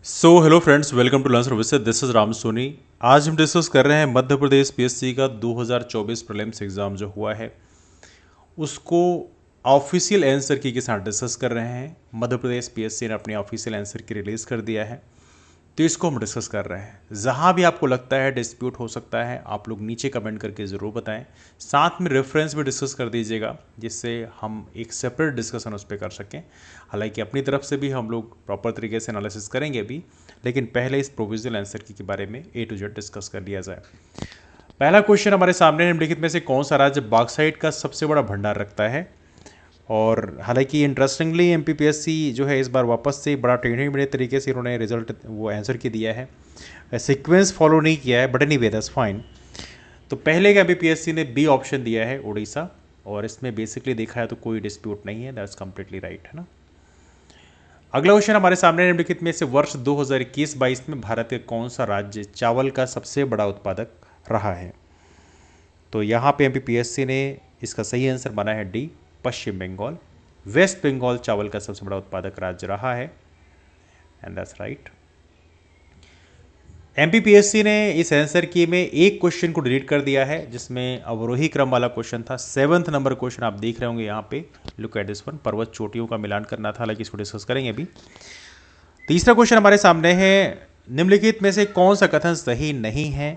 Hello friends, welcome to learn services. This is Ram Soni. आज हम discuss कर रहे हैं मध्य प्रदेश पीएससी का 2024 प्रीलिम्स एग्ज़ाम जो हुआ है उसको ऑफिशियल आंसर की के साथ डिस्कस कर रहे हैं। मध्य प्रदेश पीएससी ने अपनी ऑफिशियल आंसर की रिलीज़ कर दिया है, तो इसको हम डिस्कस कर रहे हैं। जहाँ भी आपको लगता है डिस्प्यूट हो सकता है, आप लोग नीचे कमेंट करके ज़रूर बताएं। साथ में रेफरेंस भी डिस्कस कर दीजिएगा, जिससे हम एक सेपरेट डिस्कशन उस पर कर सकें। हालांकि अपनी तरफ से भी हम लोग प्रॉपर तरीके से एनालिसिस करेंगे भी, लेकिन पहले इस प्रोविजनल आंसर की के बारे में ए टू जेड डिस्कस कर लिया जाए। पहला क्वेश्चन हमारे सामने, निम्नलिखित में से कौन सा राज्य बॉक्साइट का सबसे बड़ा भंडार रखता है। और हालांकि इंटरेस्टिंगली एमपीपीएससी जो है इस बार वापस से बड़ा टेढ़े मेढ़े तरीके से उन्होंने रिजल्ट वो आंसर की दिया है, सीक्वेंस फॉलो नहीं किया है, but any way that's fine. तो पहले का एमपीपीएससी ने बी ऑप्शन दिया है उड़ीसा, और इसमें बेसिकली देखा है तो कोई डिस्प्यूट नहीं है, दैट्स कंप्लीटली राइट, है ना। अगला क्वेश्चन हमारे सामने, निम्नलिखित में से वर्ष 2021-22 में भारत के कौन सा राज्य चावल का सबसे बड़ा उत्पादक रहा है। तो यहाँ पे एमपीपीएससी ने इसका सही आंसर माना है डी, पश्चिम बंगाल। वेस्ट बंगाल चावल का सबसे बड़ा उत्पादक राज्य रहा है, एंड दैट्स राइट। एमपीपीएससी ने इस आंसर की में एक क्वेश्चन को डिलीट कर दिया है, जिसमें अवरोही क्रम वाला क्वेश्चन था। 7th नंबर क्वेश्चन आप देख रहे होंगे यहाँ पे, लुक एट दिस वन। पर्वत चोटियों का मिलान करना था, हालांकि इसको डिस्कस करेंगे अभी। तीसरा क्वेश्चन हमारे सामने है, निम्नलिखित में से कौन सा कथन सही नहीं है।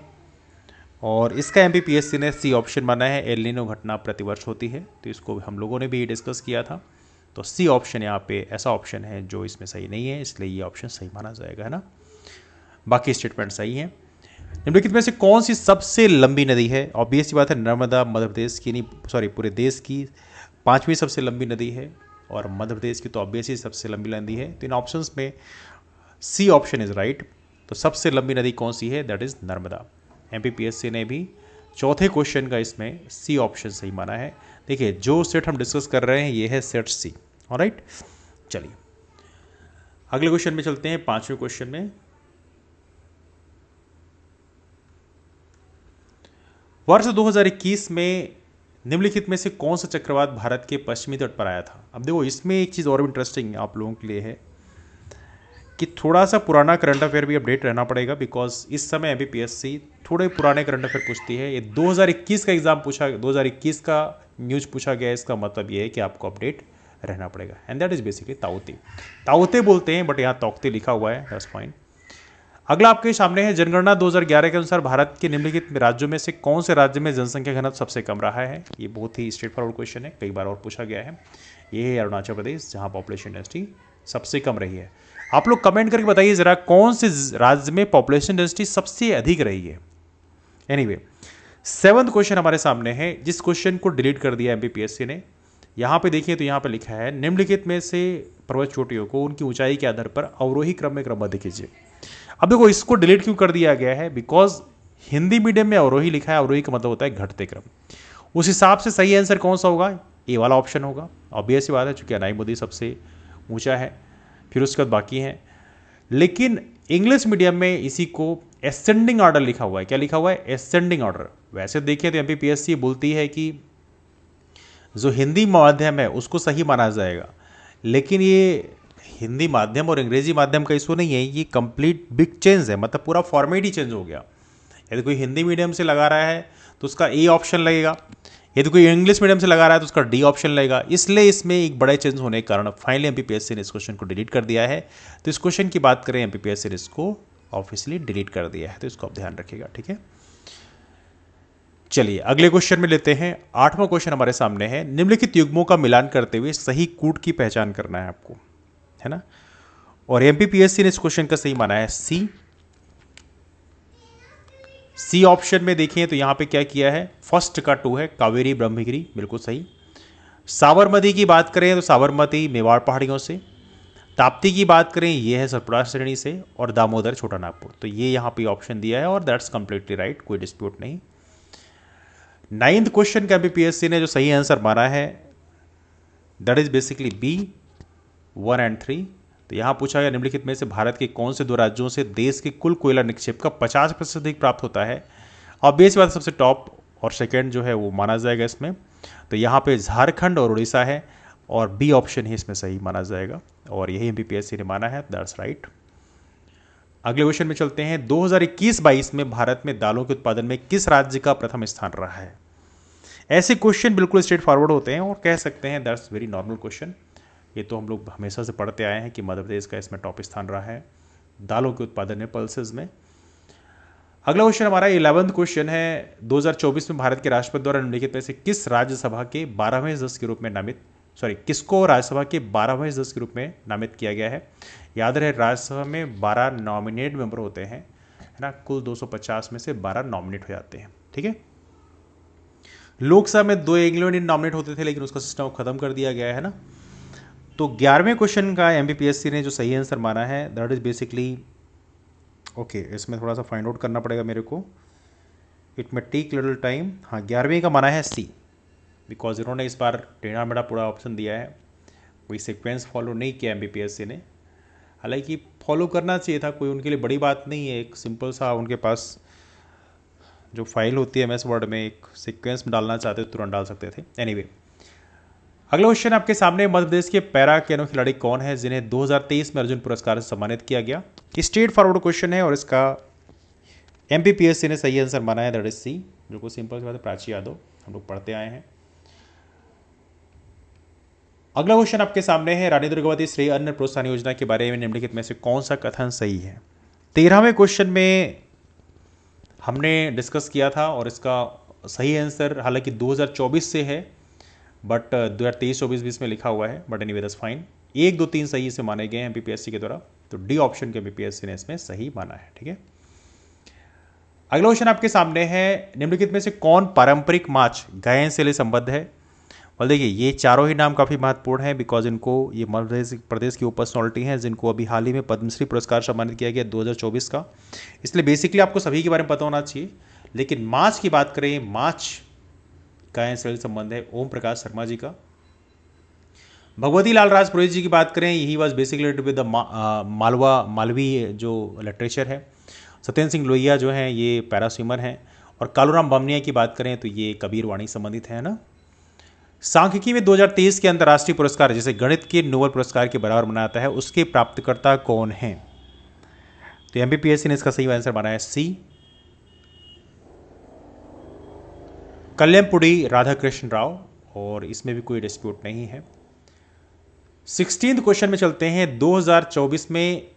और इसका एमपीपीएससी ने सी ऑप्शन माना है, एल नीनो घटना प्रतिवर्ष होती है, तो इसको हम लोगों ने भी डिस्कस किया था। तो सी ऑप्शन यहाँ पे ऐसा ऑप्शन है जो इसमें सही नहीं है, इसलिए ये ऑप्शन सही माना जाएगा, है ना। बाकी स्टेटमेंट सही है। निम्नलिखित में से कौन सी सबसे लंबी नदी है। ऑब्वियस सी बात है, नर्मदा मध्य प्रदेश की नहीं, सॉरी पूरे देश की 5वीं सबसे लंबी नदी है, और मध्य प्रदेश की तो ऑब्वियसली सबसे लंबी नदी है। तो इन ऑप्शंस में सी ऑप्शन इज राइट। तो सबसे लंबी नदी कौन सी है, दैट इज नर्मदा। एमपीपीएससी ने भी चौथे क्वेश्चन का इसमें सी ऑप्शन सही माना है। देखिए, जो सेट हम डिस्कस कर रहे हैं ये है सेट सी, ऑलराइट। चलिए अगले क्वेश्चन में चलते हैं, 5वें क्वेश्चन में। वर्ष 2021 में निम्नलिखित में से कौन सा चक्रवात भारत के पश्चिमी तट पर आया था। अब देखो, इसमें एक चीज़ और भी इंटरेस्टिंग आप लोगों के लिए है कि थोड़ा सा पुराना करंट अफेयर भी अपडेट रहना पड़ेगा, बिकॉज इस समय एमपीपीएससी थोड़े पुराने करंट अफेयर पूछती है। ये 2021 का एग्जाम पूछा, 2021 का न्यूज़ पूछा गया, इसका मतलब ये है कि आपको अपडेट रहना पड़ेगा, एंड दैट इज बेसिकली ताउते। ताउते बोलते हैं, बट यहाँ तौकते लिखा हुआ है, दैट्स फाइन। अगला आपके सामने है, जनगणना 2011 के अनुसार भारत के निम्नलिखित राज्यों में से कौन से राज्य में जनसंख्या घनत्व सबसे कम रहा है। ये बहुत ही स्ट्रेट फॉरवर्ड क्वेश्चन है, कई बार और पूछा गया है। ये है अरुणाचल प्रदेश, जहां पॉपुलेशन डेंसिटी सबसे कम रही है। आप लोग कमेंट करके बताइए जरा, कौन से राज्य में पॉपुलेशन डेंसिटी सबसे अधिक रही है। एनीवे, 7th क्वेश्चन हमारे सामने है, जिस क्वेश्चन को डिलीट कर दिया एमपीपीएससी ने। यहाँ पे देखिए, तो यहाँ पे लिखा है, निम्नलिखित में से पर्वत चोटियों को उनकी ऊंचाई के आधार पर अवरोही क्रम में क्रमबद्ध कीजिए। अब देखो, इसको डिलीट क्यों कर दिया गया है, बिकॉज हिंदी मीडियम में अवरोही लिखा है, अवरोही का मतलब होता है घटते क्रम। उस हिसाब से सही आंसर कौन सा होगा, ए वाला ऑप्शन होगा। ऑब्वियस सी बात है, चूंकि अनाई मोदी सबसे ऊंचा है, फिर उसके बाद बाकी हैं। लेकिन इंग्लिश मीडियम में इसी को एसेंडिंग ऑर्डर लिखा हुआ है। क्या लिखा हुआ है, एसेंडिंग ऑर्डर। वैसे देखिए तो एमपीपीएससी बोलती है कि जो हिंदी माध्यम है उसको सही माना जाएगा, लेकिन ये हिंदी माध्यम और अंग्रेजी माध्यम का इशू नहीं है, ये कंप्लीट बिग चेंज है, मतलब पूरा फॉर्मेट ही चेंज हो गया। यदि कोई हिंदी मीडियम से लगा रहा है तो उसका ए ऑप्शन लगेगा, यदि कोई इंग्लिश मीडियम से लगा रहा है तो उसका डी ऑप्शन लगेगा। इसलिए इसमें एक बड़े चेंज होने के कारण फाइनली एमपीपीएससी ने इस क्वेश्चन को डिलीट कर दिया है। तो इस क्वेश्चन की बात करें, एमपीपीएससी ने इसको ऑफिशियली डिलीट कर दिया है, तो इसको आप ध्यान रखिएगा, ठीक है। चलिए अगले क्वेश्चन में लेते हैं। 8वां क्वेश्चन हमारे सामने है, निम्नलिखित युग्मों का मिलान करते हुए सही कूट की पहचान करना है आपको, है ना। और एमपीपीएससी ने इस क्वेश्चन का सही माना है सी। सी ऑप्शन में देखिए तो यहां पे क्या किया है, फर्स्ट का 2 है, कावेरी ब्रह्मगिरी, बिल्कुल सही। साबरमती की बात करें तो साबरमती मेवाड़ पहाड़ियों से। ताप्ती की बात करें, ये है सतपुड़ा श्रेणी से, और दामोदर छोटा नागपुर। तो ये यहां पे ऑप्शन दिया है, और दैट्स कंप्लीटली राइट, कोई डिस्प्यूट नहीं। 9th क्वेश्चन का एमपीपीएससी ने जो सही आंसर माना है, दैट इज बेसिकली बी, 1 और 3। तो यहां पूछा गया, निम्नलिखित में से भारत के कौन से 2 राज्यों से देश के कुल कोयला निक्षेप का 50% अधिक प्राप्त होता है। और बेस बात सबसे टॉप और सेकेंड जो है वो माना जाएगा इसमें। तो यहाँ पे झारखंड और उड़ीसा है, और बी ऑप्शन ही इसमें सही माना जाएगा, और यही एमपीपीएससी ने माना है, दैट्स राइट। अगले क्वेश्चन में चलते हैं। 2021-22 में भारत में दालों के उत्पादन में किस राज्य का प्रथम स्थान रहा है? ऐसे क्वेश्चन बिल्कुल स्ट्रेट फॉरवर्ड होते हैं और कह सकते हैं दैट्स वेरी नॉर्मल क्वेश्चन। ये तो हम लोग हमेशा से पढ़ते आए हैं कि मध्य प्रदेश का इसमें टॉप स्थान रहा है दालों के उत्पादन में, पल्सेस में। अगला क्वेश्चन हमारा 11वां क्वेश्चन है। 2024 में भारत के राष्ट्रपति द्वारा निम्नलिखित में से किस राज्यसभा के 12वें सदस्य के रूप में किसको राज्यसभा के 12वें सदस्य के रूप में नामित किया गया है? याद रहे राज्यसभा में 12 नॉमिनेट मेंबर होते हैं, है ना। कुल 250 में से 12 नॉमिनेट हो जाते हैं, ठीक है। लोकसभा में 2 एंग्लो इंडियन नॉमिनेट होते थे, लेकिन उसका सिस्टम खत्म कर दिया गया है ना। तो 11वें क्वेश्चन का एमपीपीएससी ने जो सही आंसर माना है दैट इज बेसिकली ओके, इसमें थोड़ा सा फाइंड आउट करना पड़ेगा मेरे को, इट में टेक लिटिल टाइम। हाँ, 11वें का माना है सी, बिकॉज इन्होंने इस बार टेढ़ा मेढ़ा पूरा ऑप्शन दिया है, कोई सीक्वेंस फॉलो नहीं किया एमपीपीएससी ने। हालांकि फॉलो करना चाहिए था, कोई उनके लिए बड़ी बात नहीं है। एक सिंपल सा उनके पास जो फाइल होती है एमएस वर्ड में, एक सीक्वेंस में डालना चाहते तो तुरंत डाल सकते थे। एनीवे, अगला क्वेश्चन आपके सामने। मध्य प्रदेश के पैरा कैनो खिलाड़ी कौन है जिन्हें 2023 में अर्जुन पुरस्कार से सम्मानित किया गया? स्ट्रेट फॉरवर्ड क्वेश्चन है और इसका एमपीपीएससी ने सही आंसर माना है दैट इज सी, जो को सिंपल सी बात है, प्राची यादव, हम लोग पढ़ते आए हैं। अगला क्वेश्चन आपके सामने है। रानी दुर्गावती श्रेय अन्न प्रोत्साहन योजना के बारे में निम्नलिखित में से कौन सा कथन सही है? 13वें क्वेश्चन में हमने डिस्कस किया था और इसका सही आंसर हालांकि 2024 से है, बट 2023-24-20 में लिखा हुआ है, बट एनीवे दैट्स फाइन। 1, 2, 3 सही से माने गए हैं एमपीपीएससी के द्वारा, तो डी ऑप्शन के एमपीपीएससी ने इसमें सही माना है, ठीक है। अगला क्वेश्चन आपके सामने है। निम्नलिखित में से कौन पारंपरिक माछ गायन से संबद्ध है? और देखिए, ये चारों ही नाम काफ़ी महत्वपूर्ण हैं, बिकॉज इनको ये मध्य प्रदेश की पर्सनॉलिटी हैं जिनको अभी हाल ही में पद्मश्री पुरस्कार सम्मानित किया गया 2024 का। इसलिए बेसिकली आपको सभी के बारे में पता होना चाहिए, लेकिन माछ की बात करें, माछ गायन से संबंध है ओम प्रकाश शर्मा जी का। भगवती लाल राजपुरोहित जी की बात करें, यही was basically with the Malvi जो लिटरेचर है। सत्येंद्र सिंह लोहिया जो हैं ये पैरा स्विमर हैं। और कालूराम बमनिया की बात करें तो ये कबीर वाणी संबंधित है ना। सांख्यिकी में 2023 के अंतर्राष्ट्रीय पुरस्कार जिसे गणित के नोबेल पुरस्कार के बराबर माना जाता है, उसके प्राप्तकर्ता कौन हैं? तो एमपीपीएससी ने इसका सही आंसर माना है सी, कल्याणपुड़ी राधाकृष्ण राव, और इसमें भी कोई डिस्प्यूट नहीं है। 16th क्वेश्चन में चलते हैं। 2024 में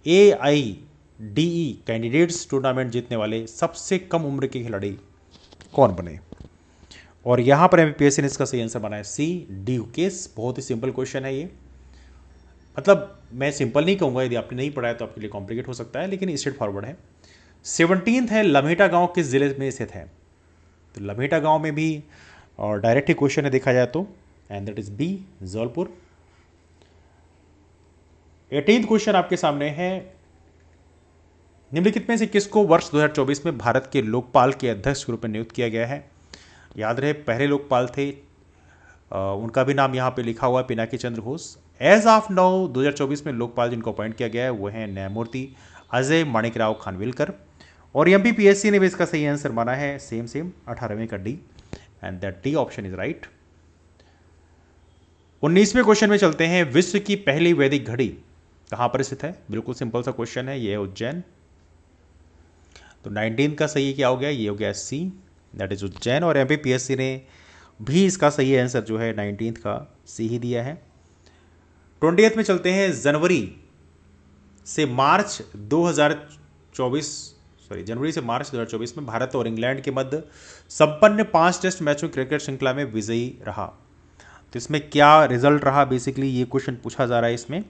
AIDE कैंडिडेट्स टूर्नामेंट जीतने वाले सबसे कम उम्र के खिलाड़ी कौन बने? और यहां पर एमपीपीएससी ने इसका सही आंसर बनाया सी, डी युकेश। बहुत ही सिंपल क्वेश्चन है ये, मतलब मैं सिंपल नहीं कहूंगा, यदि आपने नहीं पढ़ा है तो आपके लिए कॉम्प्लिकेट हो सकता है, लेकिन स्ट्रेट फॉरवर्ड है। 17th है। लम्हेटा गांव किस जिले में स्थित है? तो लम्हेटा गांव में भी और डायरेक्ट ही क्वेश्चन है देखा जाए तो, and that is B, Jaulpur. 18th question आपके सामने है। निम्नलिखित में से किसको वर्ष 2024 में भारत के लोकपाल के अध्यक्ष के रूप में नियुक्त किया गया है? याद रहे पहले लोकपाल थे, उनका भी नाम यहाँ पे लिखा हुआ है, Pinaki Chandra Ghosh. As of now 2024 में लोकपाल जिनको अपॉइंट किया गया है वो है न्यायमूर्ति अजय माणिकराव खानविलकर। और एमपीपीएससी ने भी इसका सही आंसर माना है सेम 18वें का D, and that D option is right. 19वें क्वेश्चन में चलते हैं। विश्व की पहली वैदिक घड़ी कहां पर स्थित है? बिल्कुल सिंपल सा क्वेश्चन है, ये है उज्जैन। तो 19 का सही क्या हो गया? ये हो गया सी, दैट इज उज्जैन। और एमपीपीएससी ने भी इसका सही आंसर जो है 19 का सी ही दिया है। 20th में चलते हैं। जनवरी से मार्च 2024 में भारत और इंग्लैंड के मध्य संपन्न 5 टेस्ट मैचों क्रिकेट श्रृंखला में विजयी रहा। तो इसमें क्या रिजल्ट रहा, बेसिकली ये क्वेश्चन पूछा जा रहा है इसमें।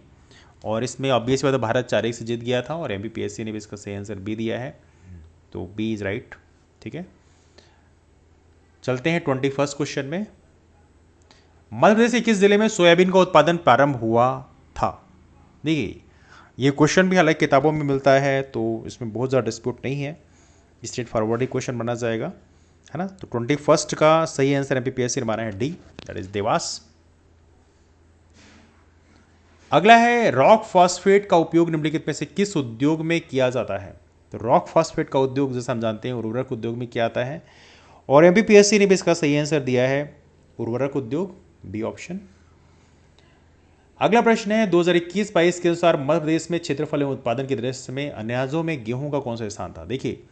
और इसमें ऑब्वियस बात है भारत 4-1 से जीत गया था, और एमपीपीएससी ने भी इसका सही आंसर बी दिया है, तो बी इज राइट, ठीक है। चलते हैं 21st क्वेश्चन में। मध्य प्रदेश के किस जिले में सोयाबीन का उत्पादन प्रारंभ हुआ था? देखिए, ये क्वेश्चन भी हालांकि किताबों में मिलता है, तो इसमें बहुत ज़्यादा डिस्प्यूट नहीं है, स्ट्रेट फॉरवर्ड ही क्वेश्चन बना जाएगा, है ना। तो 21st का सही आंसर एमपीपीएससी ने माना है डी, दैट इज देवास। अगला है। रॉक फॉस्फेट का उपयोग निम्नलिखित में से किस उद्योग में किया जाता है? तो रॉक फॉस्फेट का उद्योग जैसे हम जानते हैं उर्वरक उद्योग में किया जाता है, और एमपीपीएससी ने भी इसका सही आंसर दिया है उर्वरक उद्योग, बी ऑप्शन। अगला प्रश्न है 2021-22 के अनुसार मध्य प्रदेश में क्षेत्रफल एवं उत्पादन की दृष्टि में अनाजों में गेहूं का कौन सा स्थान था। देखिए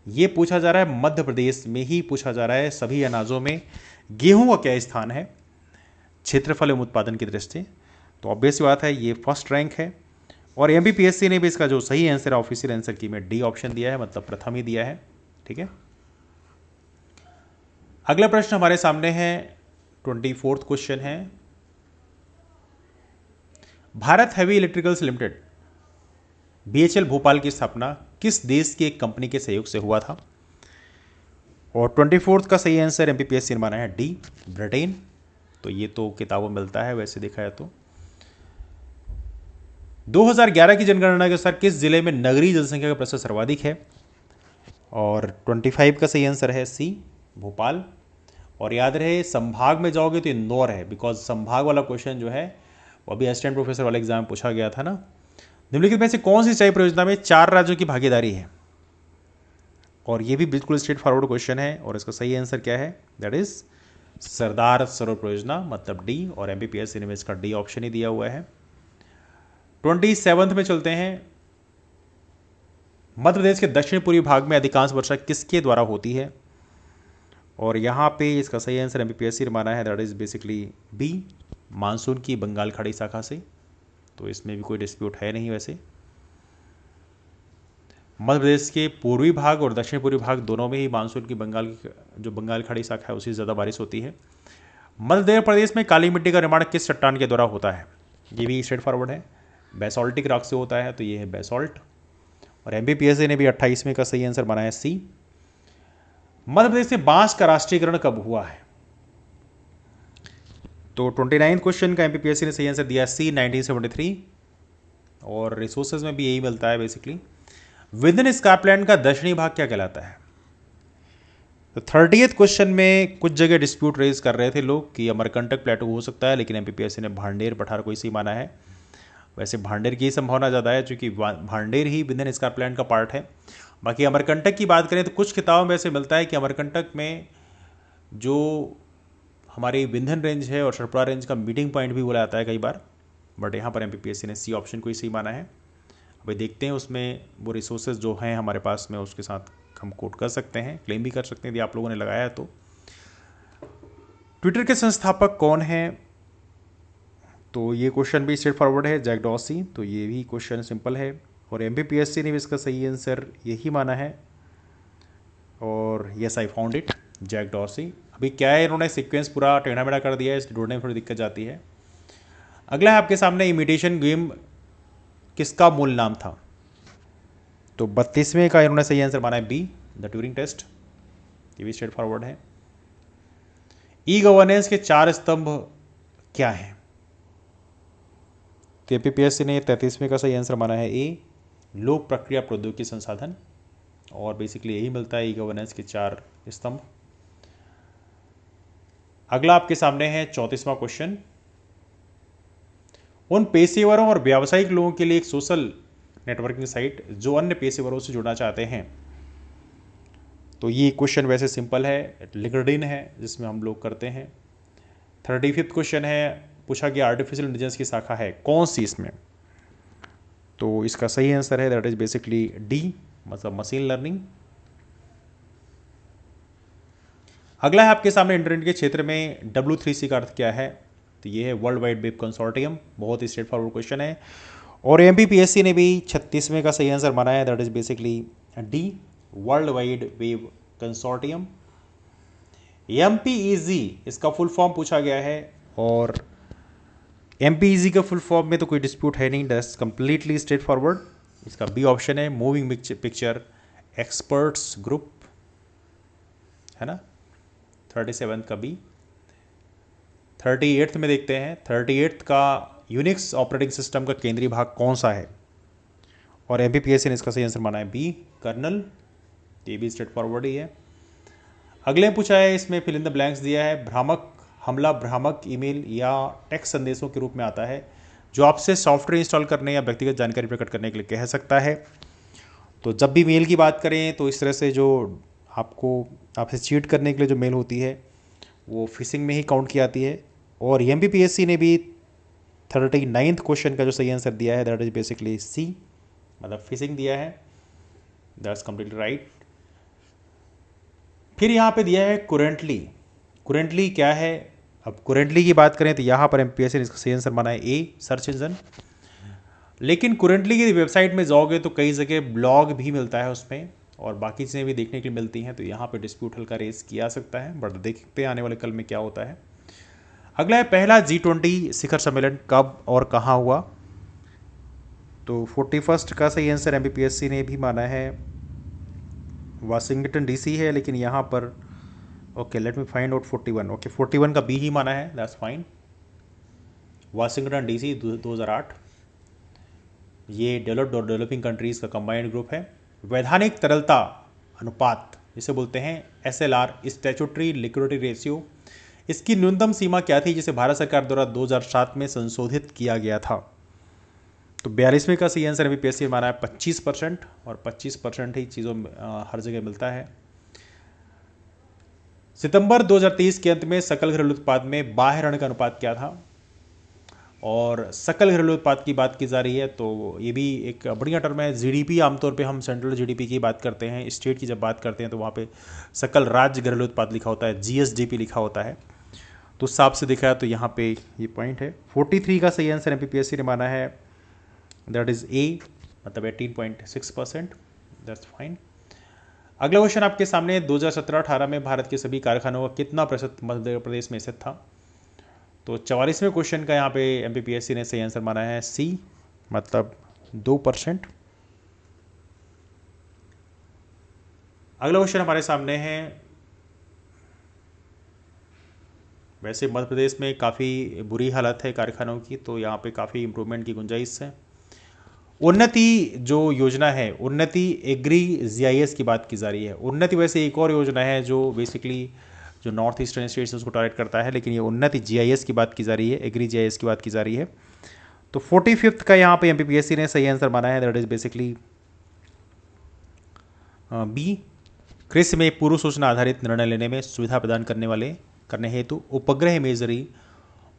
ये पूछा जा रहा है, मध्य प्रदेश में ही पूछा जा रहा है, सभी अनाजों में गेहूं का क्या स्थान है क्षेत्रफल एवं उत्पादन की दृष्टि। तो ऑब्वियस बात है ये फर्स्ट रैंक है। और एमपीपीएससी ने भी इसका जो सही आंसर है ऑफिशियल आंसर की में डी ऑप्शन दिया है, मतलब प्रथम ही दिया है। ठीक है, अगला प्रश्न हमारे सामने है 24वां क्वेश्चन है, Bharat heavy electricals limited BHEL Bhopal की स्थापना किस देश की एक कंपनी के सहयोग से हुआ था। और 24 का सही आंसर एमपीपीएससी ने माना है डी, ब्रिटेन। तो ये तो किताबों में मिलता है वैसे देखा है तो। 2011 की जनगणना के अनुसार किस जिले में नगरीय जनसंख्या का प्रतिशत सर्वाधिक है। और 25 का सही आंसर है सी, भोपाल। और याद रहे संभाग में जाओगे तो इंदौर है, बिकॉज संभाग वाला क्वेश्चन जो है वो अभी असिस्टेंट प्रोफेसर वाले एग्जाम में पूछा गया था ना। निम्नलिखित में से कौन सी सिंचाई परियोजना में 4 राज्यों की भागीदारी है। और ये भी बिल्कुल स्ट्रेट फॉरवर्ड क्वेश्चन है और इसका सही आंसर क्या है, दैट इज सरदार सरोवर परियोजना, मतलब डी। और एमपीपीएससी ने इसका डी ऑप्शन ही दिया हुआ है। 27 में चलते हैं, मध्य प्रदेश के दक्षिण पूर्वी भाग में अधिकांश वर्षा किसके द्वारा होती है। और यहाँ पे इसका सही आंसर एमपीपीएससी ने माना है, that is basically B, monsoon की बंगाल खाड़ी शाखा से। तो इसमें भी कोई डिस्प्यूट है नहीं। वैसे मध्य प्रदेश के पूर्वी भाग और दक्षिण पूर्वी भाग दोनों में ही मानसून की बंगाल खाड़ी शाखा है उसी से ज़्यादा बारिश होती है। मध्य प्रदेश में काली मिट्टी का निर्माण किस चट्टान के द्वारा होता है। ये भी स्ट्रेट फॉरवर्ड है, बेसॉल्टिक रॉक से होता है, तो ये है बेसॉल्ट। और एमपीपीएससी ने भी 28वें का सही आंसर बनाया सी। मध्य प्रदेश में बांस का राष्ट्रीयकरण कब हुआ है। तो 29 क्वेश्चन का एमपीपीएससी ने सही आंसर दिया सी, 1973। और रिसोर्सेज में भी यही मिलता है बेसिकली। विंध्यन स्कार्पलैंड का दक्षिणी भाग क्या कहलाता है। तो 30th क्वेश्चन में कुछ जगह डिस्प्यूट रेज कर रहे थे लोग कि अमरकंटक प्लेटो हो सकता है, लेकिन एमपीपीएससी ने भांडेर पठार को इसी माना है। वैसे भांडेर की संभावना ज़्यादा है क्योंकि भांडेर ही विंध्यन स्कार्पलैंड का पार्ट है। बाकी अमरकंटक की बात करें तो कुछ किताबों में ऐसे मिलता है कि अमरकंटक में जो हमारी विंध्यन रेंज है और सतपुड़ा रेंज का मीटिंग पॉइंट भी बोला जाता है कई बार। बट यहाँ पर एमपीपीएससी ने सी ऑप्शन को ही सही माना है। अभी देखते हैं उसमें वो रिसोर्सेज जो हैं हमारे पास में उसके साथ हम कोट कर सकते हैं, क्लेम भी कर सकते हैं यदि आप लोगों ने लगाया है तो। ट्विटर के संस्थापक कौन हैं। तो ये क्वेश्चन भी स्ट्रेट फॉरवर्ड है, जैक डॉर्सी। तो ये भी क्वेश्चन सिंपल है और एमपीपीएससी ने भी इसका सही आंसर यही माना है। और yes I found it, Jack Dorsey. अभी क्या है, इन्होंने सीक्वेंस पूरा टेढ़ा मेढ़ा कर दिया है, इस ढूंढने में थोड़ी दिक्कत जाती है। अगला है आपके सामने, इमिटेशन गेम किसका मूल नाम था। तो 32वें का इन्होंने सही आंसर माना है बी, द ट्यूरिंग टेस्ट। ये भी स्ट्रेट फॉरवर्ड है। ई गवर्नेंस के 4 स्तंभ क्या हैं। तो एमपीपीएससी ने 33वें का सही आंसर माना है ए, लोक प्रक्रिया प्रौद्योगिकी संसाधन। और बेसिकली यही मिलता है ई गवर्नेंस के 4 स्तंभ। अगला आपके सामने है 34वां क्वेश्चन, उन पेशेवरों और व्यावसायिक लोगों के लिए एक सोशल नेटवर्किंग साइट जो अन्य पेशेवरों से जुड़ना चाहते हैं। तो ये क्वेश्चन वैसे सिंपल है, लिंक्डइन है जिसमें हम लोग करते हैं। 35वां क्वेश्चन है, पूछा गया आर्टिफिशियल इंटेलिजेंस की शाखा है कौन सी इसमें। तो इसका सही आंसर है दैट इज बेसिकली डी, मतलब मशीन लर्निंग। अगला है आपके सामने, इंटरनेट के क्षेत्र में W3C का अर्थ क्या है। तो ये है वर्ल्ड वाइड वेब कंसोर्टियम। बहुत ही स्ट्रेट फॉरवर्ड क्वेश्चन है और एमपीपीएससी ने भी 36वें का सही आंसर माना है, that is basically D, world wide web consortium. MPEG इसका फुल फॉर्म पूछा गया है और एमपीईजी का फुल फॉर्म में तो कोई डिस्प्यूट है नहीं, दैट्स कंप्लीटली स्ट्रेट फॉरवर्ड। इसका बी ऑप्शन है, मूविंग पिक्चर एक्सपर्ट्स ग्रुप, है ना। 37 का बी। 38 में देखते हैं, 38 का यूनिक्स ऑपरेटिंग सिस्टम का केंद्रीय भाग कौन सा है। और एमपीपीएससी ने इसका सही आंसर माना है बी, कर्नल। ये भी स्ट्रेट फॉरवर्ड ही है। अगले पूछा है, इसमें फिल इन द ब्लैंक्स दिया है, भ्रामक हमला भ्रामक ईमेल या टेक्स्ट संदेशों के रूप में आता है जो आपसे सॉफ्टवेयर इंस्टॉल करने या व्यक्तिगत जानकारी प्रकट करने के लिए कह सकता है। तो जब भी मेल की बात करें तो इस तरह से जो आपसे चीट करने के लिए जो मेल होती है वो फिशिंग में ही काउंट की जाती है। और एमपीपीएससी ने भी 39th क्वेश्चन का जो सही आंसर दिया है दैट इज बेसिकली सी, मतलब फिशिंग दिया है, दैट्स कम्प्लीटली राइट। फिर यहाँ पे दिया है कुरेंटली। कुरेंटली क्या है? अब कुरेंटली की बात करें तो यहाँ पर एमपीएससी ने इसका सही आंसर माना है ए, सर्च इंजन। लेकिन कुरेंटली की वेबसाइट में जाओगे तो कई जगह ब्लॉग भी मिलता है उसमें, और बाकी चीज़ें भी देखने के लिए मिलती हैं, तो यहाँ पे डिस्प्यूट हल्का रेस किया सकता है, बट देखते हैं आने वाले कल में क्या होता है। अगला है पहला G20 शिखर सम्मेलन कब और कहाँ हुआ? तो 41st का सही आंसर एमपीएससी ने भी माना है वाशिंगटन डीसी है, लेकिन यहाँ पर okay let me find out 41, okay 41 का बी ही माना है, दैट्स फाइन। वाशिंगटन डीसी 2008, ये डेवलप्ड और डेवलपिंग कंट्रीज़ का कंबाइंड ग्रुप है। वैधानिक तरलता अनुपात जिसे बोलते हैं SLR, स्टैट्यूटरी लिक्विडिटी रेशियो, इसकी न्यूनतम सीमा क्या थी जिसे भारत सरकार द्वारा 2007 में संशोधित किया गया था? तो 42वें का सही आंसर एमपीएससी माना है 25%, और 25% ही चीज़ों में हर जगह मिलता है। सितंबर 2023 के अंत में सकल घरेलू उत्पाद में बाह्य ऋण का अनुपात क्या था? और सकल घरेलू उत्पाद की बात की जा रही है तो ये भी एक बढ़िया टर्म है। जीडीपी, आमतौर पे हम सेंट्रल जीडीपी की बात करते हैं, स्टेट की जब बात करते हैं तो वहाँ पे सकल राज्य घरेलू उत्पाद लिखा होता है, जीएसडीपी लिखा होता है, तो उस हिसाब से देखा है तो यहाँ पे ये पॉइंट है। 43 का सही आंसर एमपीएससी ने माना है दैट इज ए, मतलब 18.6%, दैट्स फाइन। अगला क्वेश्चन आपके सामने 2017-18 में भारत के सभी कारखानों का कितना प्रतिशत मध्य प्रदेश में स्थित था? तो 44वें क्वेश्चन का यहाँ पे एमपीएससी ने सही आंसर माना है सी, मतलब 2%। अगला क्वेश्चन हमारे सामने है, वैसे मध्य प्रदेश में काफ़ी बुरी हालत है कारखानों की, तो यहाँ पे काफ़ी इम्प्रूवमेंट की गुंजाइश है। उन्नति जो योजना है, उन्नति एग्री जीआईएस की बात की जा रही है। उन्नति वैसे एक और योजना है जो बेसिकली जो नॉर्थ ईस्टर्न स्टेट्स उसको टारगेट करता है, लेकिन ये उन्नति जीआईएस की बात की जा रही है, एग्री जीआईएस की बात की जा रही है। तो 45th का यहाँ पे एमपीपीएससी ने सही आंसर माना है दैट इज बेसिकली बी, कृषि में पूर्व सूचना आधारित निर्णय लेने में सुविधा प्रदान करने हेतु उपग्रह इमेजरी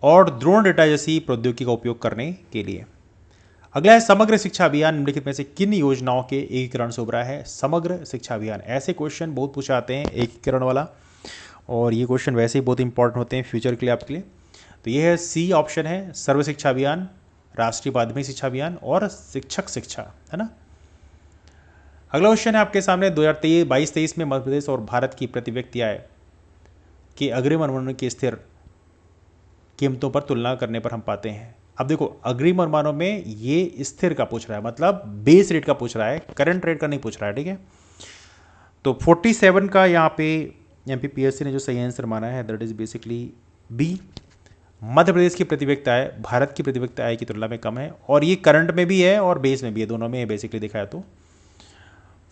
और ड्रोन डेटा जैसी प्रौद्योगिकी का उपयोग करने के लिए। अगला है समग्र शिक्षा अभियान निम्नलिखित में से किन योजनाओं के एकीकरण से उभरा है? समग्र शिक्षा अभियान, ऐसे क्वेश्चन बहुत पूछे आते हैं एकीकरण वाला, और ये क्वेश्चन वैसे ही बहुत इंपॉर्टेंट होते हैं फ्यूचर के लिए आपके लिए। तो ये है सी ऑप्शन है, सर्व शिक्षा अभियान, राष्ट्रीय माध्यमिक शिक्षा अभियान और शिक्षक शिक्षा, है ना। अगला क्वेश्चन है आपके सामने 2022-23 में मध्य प्रदेश और भारत की प्रति व्यक्ति आय के अग्रिम अनुमानों की स्थिर कीमतों पर तुलना करने पर हम पाते हैं। अब देखो अग्रिम अनुमानों में ये स्थिर का पूछ रहा है, मतलब बेस रेट का पूछ रहा है, करंट रेट का नहीं पूछ रहा है, ठीक है। तो 47 का यहाँ पे एमपीपीएससी ने जो सही आंसर माना है that is basically B, Madhya Pradesh की प्रति व्यक्ति आय भारत की प्रति व्यक्ति आय की तुलना में कम है, और ये करंट में भी है और बेस में भी है, दोनों में बेसिकली देखा है। तो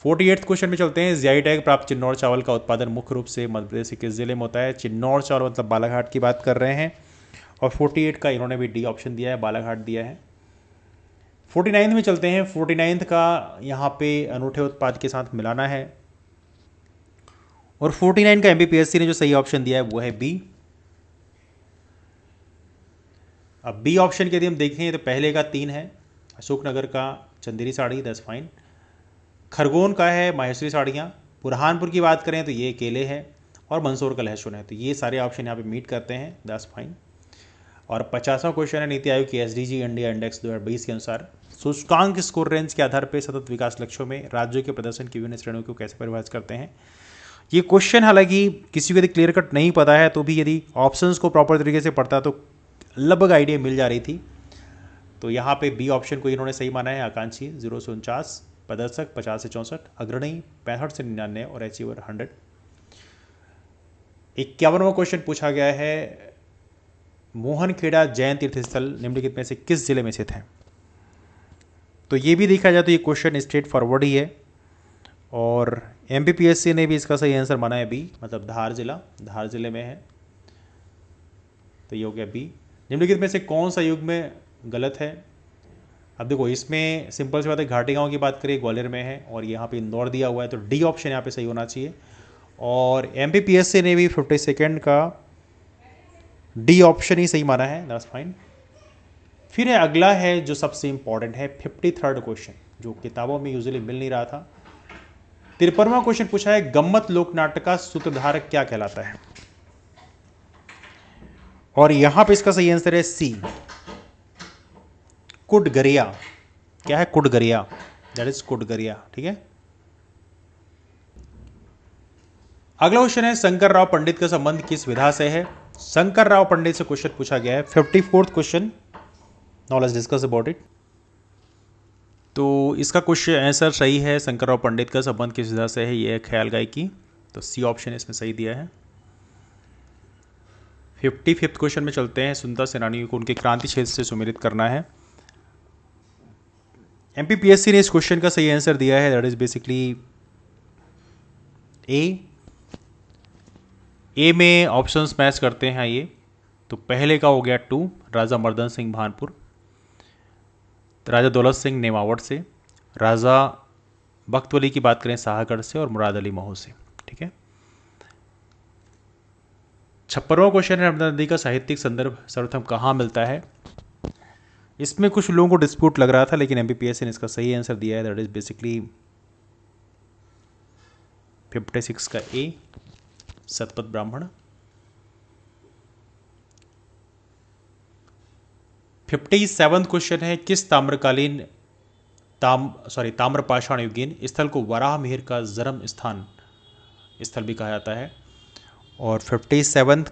48th क्वेश्चन में चलते हैं। जीआई टैग प्राप्त चिन्नौर चावल का उत्पादन मुख्य रूप से मध्य प्रदेश के किस जिले में होता है? चिन्नौर चावल मतलब बालाघाट की बात कर रहे हैं, और 48 का इन्होंने भी डी ऑप्शन दिया है, बालाघाट दिया है। 49 में चलते हैं। 49 का यहाँ पे अनूठे उत्पाद के साथ मिलाना है, और 49 का एमपीपीएससी ने जो सही ऑप्शन दिया है वो है बी। अब बी ऑप्शन के यदि हम देखें तो पहले का 3 है, अशोकनगर का चंदेरी साड़ी, दैट्स फाइन। खरगोन का है माहेश्वरी साड़ियाँ। बुरहानपुर की बात करें तो ये केले है, और मंदसौर का लहसुन है। तो ये सारे ऑप्शन यहाँ पे मीट करते हैं, दैट्स फाइन। और 50वां क्वेश्चन है नीति आयोग की एसडीजी इंडिया इंडेक्स 2020 के अनुसार सूचकांक स्कोर रेंज के आधार पर सतत विकास लक्ष्यों में राज्यों के प्रदर्शन की विभिन्न श्रेणियों को कैसे परिभाषित करते हैं? ये क्वेश्चन हालांकि किसी को यदि क्लियर कट नहीं पता है तो भी यदि ऑप्शंस को प्रॉपर तरीके से पढ़ता तो लगभग आइडिया मिल जा रही थी। तो यहाँ पे बी ऑप्शन को इन्होंने सही माना है। आकांक्षी 0 से 49, प्रदर्शक 50 से 64, अग्रणी 65 से 99 और अचीवर 100। 51वां क्वेश्चन पूछा गया है, मोहनखेड़ा जैन तीर्थ स्थल निम्नलिखित में से किस जिले में स्थित है? तो ये भी देखा जाए तो ये क्वेश्चन स्ट्रेट फॉरवर्ड ही है, और एमपीपीएससी ने भी इसका सही आंसर माना है बी, मतलब धार जिले में है। तो ये हो गया बी। निम्नलिखित में से कौन सा युग में गलत है? अब देखो इसमें सिंपल सी बात है, घाटी गांव की बात करें ग्वालियर में है, और यहाँ पे इंदौर दिया हुआ है, तो डी ऑप्शन यहाँ पे सही होना चाहिए। और एमपीपीएससी ने भी 52nd का डी ऑप्शन ही सही माना है, दैट्स फाइन। फिर है अगला है जो सबसे इंपॉर्टेंट है 53rd क्वेश्चन, जो किताबों में यूजुअली मिल नहीं रहा था। 53वां क्वेश्चन पूछा है गम्मत लोक नाटक का सूत्रधारक क्या कहलाता है, और यहां पे इसका सही आंसर है सी, कुडगरिया। क्या है? कुडगरिया, दैट इज कुडगरिया। ठीक है। अगला क्वेश्चन है शंकर राव पंडित का संबंध किस विधा से है। शंकर राव पंडित से क्वेश्चन पूछा गया है। 54th question, now let's discuss about it. तो इसका क्वेश्चन आंसर सही है, शंकर राव पंडित का संबंध किस विधा से है, यह है ख्याल गायकी। तो सी ऑप्शन इसमें सही दिया है। 55th क्वेश्चन में चलते हैं। स्वतंत्रता सेनानियों को उनके क्रांति क्षेत्र से सुमेलित करना है। एमपीपीएससी ने इस क्वेश्चन का सही आंसर दिया है, दैट इज बेसिकली ए में ऑप्शंस मैच करते हैं ये। तो पहले का हो गया 2, राजा मर्दन सिंह भानपुर, राजा दौलत सिंह नेमावट से, राजा बख्तवली की बात करें शाहगढ़ से, और मुराद अली महू से। ठीक है। 56वां क्वेश्चन है नर्मदा नदी का साहित्यिक संदर्भ सर्वप्रथम कहाँ मिलता है। इसमें कुछ लोगों को डिस्प्यूट लग रहा था, लेकिन एमपीपीएससी ने इसका सही आंसर दिया है, दैट इज बेसिकली 56 का ए, सतपथ ब्राह्मण। 57th क्वेश्चन है किस ताम्रकालीन ताम्रपाषाण युगीन स्थल को वराह मिहिर का जन्म स्थान स्थल भी कहा जाता है। और 57th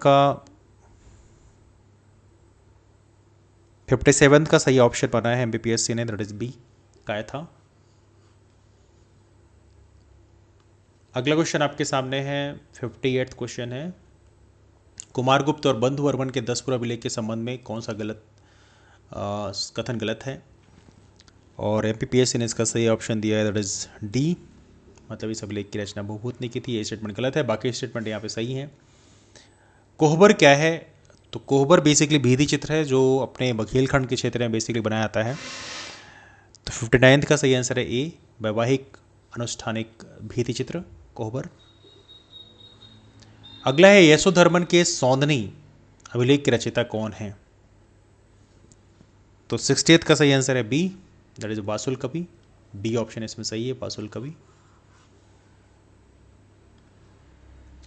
का सही ऑप्शन बना है एमपीपीएससी ने, दैट इज बी, कायथा। अगला क्वेश्चन आपके सामने है। 58th क्वेश्चन है कुमारगुप्त और बंधुवर्मन के 10 अभिलेख के संबंध में कौन सा कथन गलत है। और एमपीपीएससी ने इसका सही ऑप्शन दिया है, दैट इज डी, मतलब इस अभिलेख की रचना भूभूत ने की थी। ये स्टेटमेंट गलत है, बाकी स्टेटमेंट यहाँ पे सही है। कोहबर क्या है। तो कोहबर बेसिकली भित्ति चित्र है जो अपने बघेलखंड के क्षेत्र में बेसिकली बनाया जाता है। तो 59th का सही आंसर है ए, वैवाहिक अनुष्ठानिक भित्ति चित्र कोहबर। अगला है यशोधर्मन के सौंदनी अभिलेख के रचयिता कौन है। तो 60th का सही आंसर है बी, दैट इज बासुल कवि। बी ऑप्शन इसमें सही है, बासुल कवि।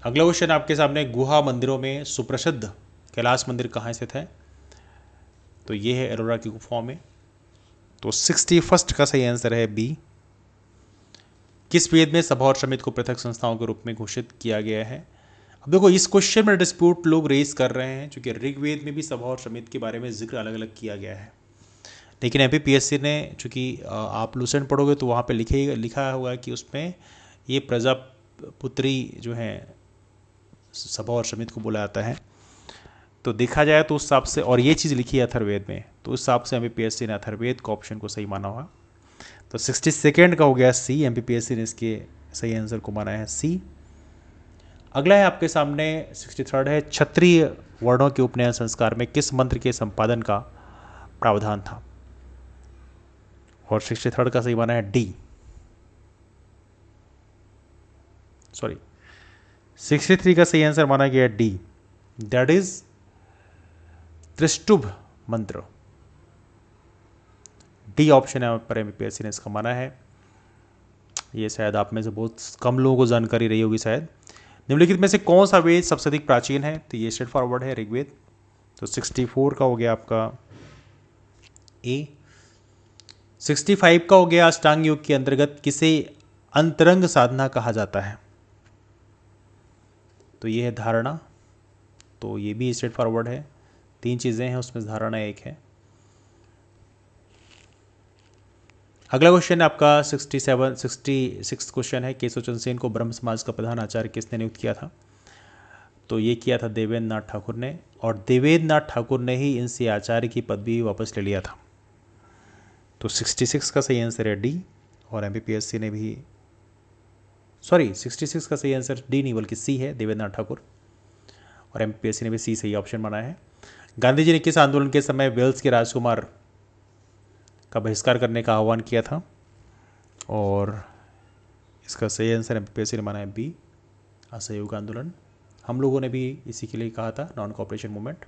अगला क्वेश्चन आपके सामने गुहा मंदिरों में सुप्रसिद्ध कैलाश मंदिर कहाँ स्थित है। तो ये है एलोरा की गुफाओं में। तो 61st का सही आंसर है बी। किस वेद में सभा और समिति को पृथक संस्थाओं के रूप में घोषित किया गया है। अब देखो इस क्वेश्चन में डिस्प्यूट लोग रेज कर रहे हैं, क्योंकि ऋग्वेद में भी सभा और समिति के बारे में जिक्र अलग अलग किया गया है, लेकिन एमपीपीएससी ने, चूंकि आप लूसेंट पढ़ोगे तो वहाँ पे लिखा होगा कि उसमें ये प्रजापुत्री जो है सभा और समिति को बोला जाता है। तो देखा जाए तो उस हिसाब से, और ये चीज़ लिखी है अथर्ववेद में, तो उस हिसाब से एमपीपीएससी ने अथर्ववेद का ऑप्शन को सही माना हुआ। तो 62nd का हो गया सी, एमपीपीएससी ने इसके सही आंसर को माना है सी। अगला है आपके सामने 63rd है क्षत्रिय वर्णों के उपनयन संस्कार में किस मंत्र के संपादन का प्रावधान था। और 63rd का सही माना है डी, सॉरी 63 का सही आंसर माना गया डी, दैट इज त्रिष्टुभ मंत्र। डी ऑप्शन है पर एमपीएससी ने इसका माना है। ये शायद आप में से बहुत कम लोगों को जानकारी रही होगी शायद। निम्नलिखित में से कौन सा वेद सबसे अधिक प्राचीन है। तो ये स्ट्रेट फॉरवर्ड है, ऋग्वेद। तो 64 का हो गया आपका ए। 65 का हो गया अष्टांग योग के अंतर्गत किसे अंतरंग साधना कहा जाता है। तो ये है धारणा। तो ये भी स्ट्रेट फॉरवर्ड है, 3 चीज़ें हैं उसमें धारणा एक है। अगला क्वेश्चन आपका 66 क्वेश्चन है केशव चंद्र सेन को ब्रह्म समाज का प्रधान आचार्य किसने नियुक्त किया था। तो ये किया था देवेंद्र नाथ ठाकुर ने, और देवेंद्र नाथ ठाकुर ने ही इनसे आचार्य की पदवी वापस ले लिया था। तो 66 का सही आंसर है डी, और एमपीपीएससी ने भी, सॉरी 66 का सही आंसर डी नहीं बल्कि सी है, देवेंद्र नाथ ठाकुर, और एमपीएससी ने भी सी सही ऑप्शन बनाया है। गांधी जी ने किस आंदोलन के समय वेल्स के राजकुमार का बहिष्कार करने का आह्वान किया था। और इसका सही आंसर एमपीएससी ने माना है बी, असहयोग आंदोलन। हम लोगों ने भी इसी के लिए कहा था, नॉन कॉपरेशन मूवमेंट।